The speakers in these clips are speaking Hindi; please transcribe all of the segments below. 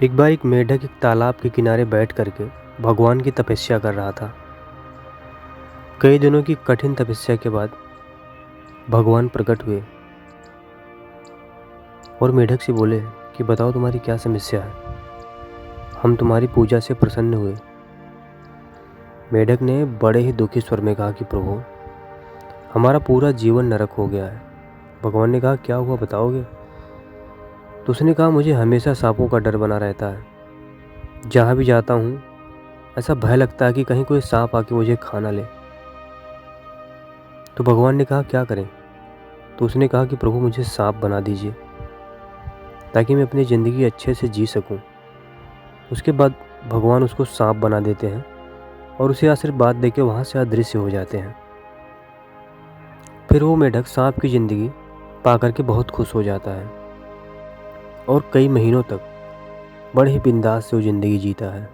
एक बार एक मेढक एक तालाब के किनारे बैठ करके भगवान की तपस्या कर रहा था। कई दिनों की कठिन तपस्या के बाद भगवान प्रकट हुए और मेढक से बोले कि बताओ तुम्हारी क्या समस्या है, हम तुम्हारी पूजा से प्रसन्न हुए। मेढक ने बड़े ही दुखी स्वर में कहा कि प्रभु, हमारा पूरा जीवन नरक हो गया है। भगवान ने कहा क्या हुआ बताओगे? तो उसने कहा मुझे हमेशा सांपों का डर बना रहता है। जहाँ भी जाता हूँ ऐसा भय लगता है कि कहीं कोई सांप आके मुझे खा ना ले। तो भगवान ने कहा क्या करें? तो उसने कहा कि प्रभु मुझे सांप बना दीजिए ताकि मैं अपनी ज़िंदगी अच्छे से जी सकूं। उसके बाद भगवान उसको सांप बना देते हैं और उसे आशीर्वाद देके वहाँ से अदृश्य हो जाते हैं। फिर वो मेढक सांप की ज़िंदगी पा करके बहुत खुश हो जाता है और कई महीनों तक बड़े ही बिंदास से वो ज़िंदगी जीता है।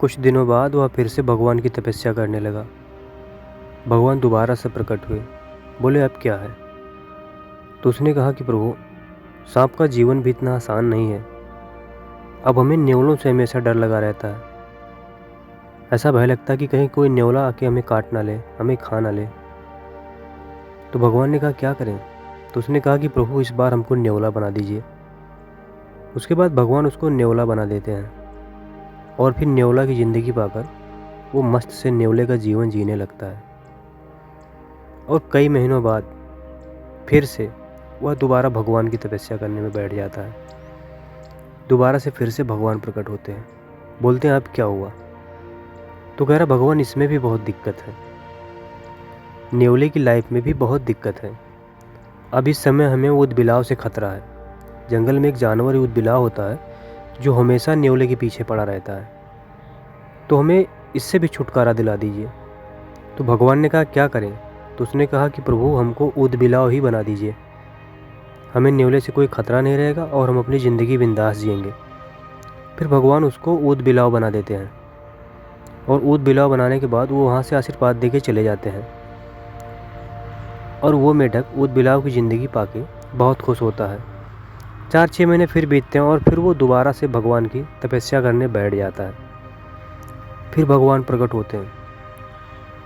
कुछ दिनों बाद वह फिर से भगवान की तपस्या करने लगा। भगवान दोबारा से प्रकट हुए, बोले अब क्या है? तो उसने कहा कि प्रभु, सांप का जीवन भी इतना आसान नहीं है। अब हमें न्योलों से हमेशा डर लगा रहता है। ऐसा भय लगता है कि कहीं कोई न्योला आके हमें काट ना ले, हमें खा ना ले। तो भगवान ने कहा क्या करें? तो उसने कहा कि प्रभु इस बार हमको न्योला बना दीजिए। उसके बाद भगवान उसको न्योला बना देते हैं और फिर न्योला की ज़िंदगी पाकर वो मस्त से न्योले का जीवन जीने लगता है। और कई महीनों बाद फिर से वह दोबारा भगवान की तपस्या करने में बैठ जाता है। दोबारा से फिर से भगवान प्रकट होते हैं, बोलते हैं अब क्या हुआ? तो कह रहा भगवान इसमें भी बहुत दिक्कत है, न्योले की लाइफ में भी बहुत दिक्कत है। अब इस समय हमें ऊदबिलाव से खतरा है। जंगल में एक जानवर ऊदबिलाव होता है जो हमेशा न्योले के पीछे पड़ा रहता है, तो हमें इससे भी छुटकारा दिला दीजिए। तो भगवान ने कहा क्या करें? तो उसने कहा कि प्रभु हमको ऊदबिलाव ही बना दीजिए, हमें न्योले से कोई खतरा नहीं रहेगा और हम अपनी ज़िंदगी बिंदास जिएंगे। फिर भगवान उसको ऊदबिलाव बना देते हैं और ऊदबिलाव बनाने के बाद वो वहाँ से आशीर्वाद देके चले जाते हैं और वो मेढक ऊदबिलाव की ज़िंदगी पाके बहुत खुश होता है। 4-6 महीने फिर बीतते हैं और फिर वो दोबारा से भगवान की तपस्या करने बैठ जाता है। फिर भगवान प्रकट होते हैं,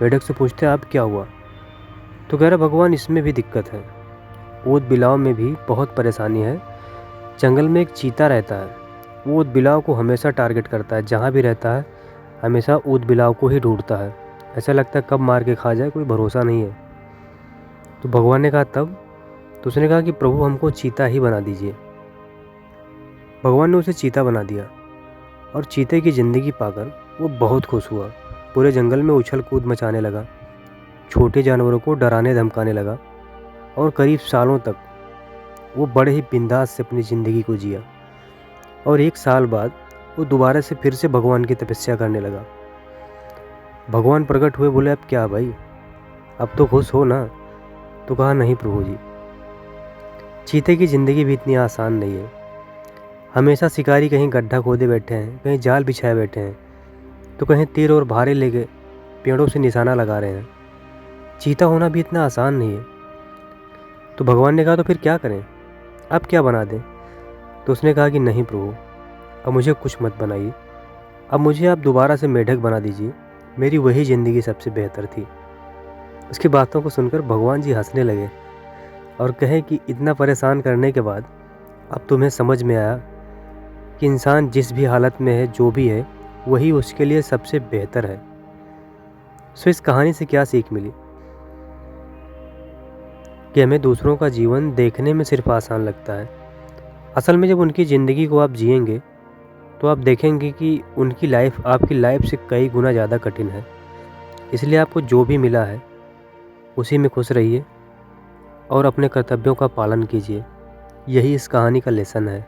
मेढक से पूछते हैं अब क्या हुआ? तो कह रहा भगवान इसमें भी दिक्कत है, ऊदबिलाव में भी बहुत परेशानी है। जंगल में एक चीता रहता है, वो ऊदबिलाव को हमेशा टारगेट करता है, जहाँ भी रहता है हमेशा ऊदबिलाव को ही ढूंढता है। ऐसा लगता है कब मार के खा जाए, कोई भरोसा नहीं है। तो भगवान ने कहा तब? तो उसने कहा कि प्रभु हमको चीता ही बना दीजिए। भगवान ने उसे चीता बना दिया और चीते की ज़िंदगी पाकर वो बहुत खुश हुआ। पूरे जंगल में उछल कूद मचाने लगा, छोटे जानवरों को डराने धमकाने लगा और करीब सालों तक वो बड़े ही बिंदास से अपनी ज़िंदगी को जिया। और 1 साल बाद वो दोबारा से फिर से भगवान की तपस्या करने लगा। भगवान प्रकट हुए, बोले अब क्या भाई, अब तो खुश हो ना? तो कहा नहीं प्रभु जी, चीते की ज़िंदगी भी इतनी आसान नहीं है। हमेशा शिकारी कहीं गड्ढा खोदे बैठे हैं, कहीं जाल बिछाए बैठे हैं, तो कहीं तीर और भारे लेके पेड़ों से निशाना लगा रहे हैं। चीता होना भी इतना आसान नहीं है। तो भगवान ने कहा तो फिर क्या करें, अब क्या बना दें? तो उसने कहा कि नहीं प्रभु, अब मुझे कुछ मत बनाइए, अब मुझे आप दोबारा से मेढक बना दीजिए, मेरी वही ज़िंदगी सबसे बेहतर थी। उसकी बातों को सुनकर भगवान जी हंसने लगे और कहे कि इतना परेशान करने के बाद अब तुम्हें समझ में आया कि इंसान जिस भी हालत में है, जो भी है, वही उसके लिए सबसे बेहतर है। सो इस कहानी से क्या सीख मिली कि हमें दूसरों का जीवन देखने में सिर्फ आसान लगता है, असल में जब उनकी ज़िंदगी को आप जिएंगे तो आप देखेंगे कि उनकी लाइफ आपकी लाइफ से कई गुना ज़्यादा कठिन है। इसलिए आपको जो भी मिला है उसी में खुश रहिए और अपने कर्तव्यों का पालन कीजिए। यही इस कहानी का लेसन है।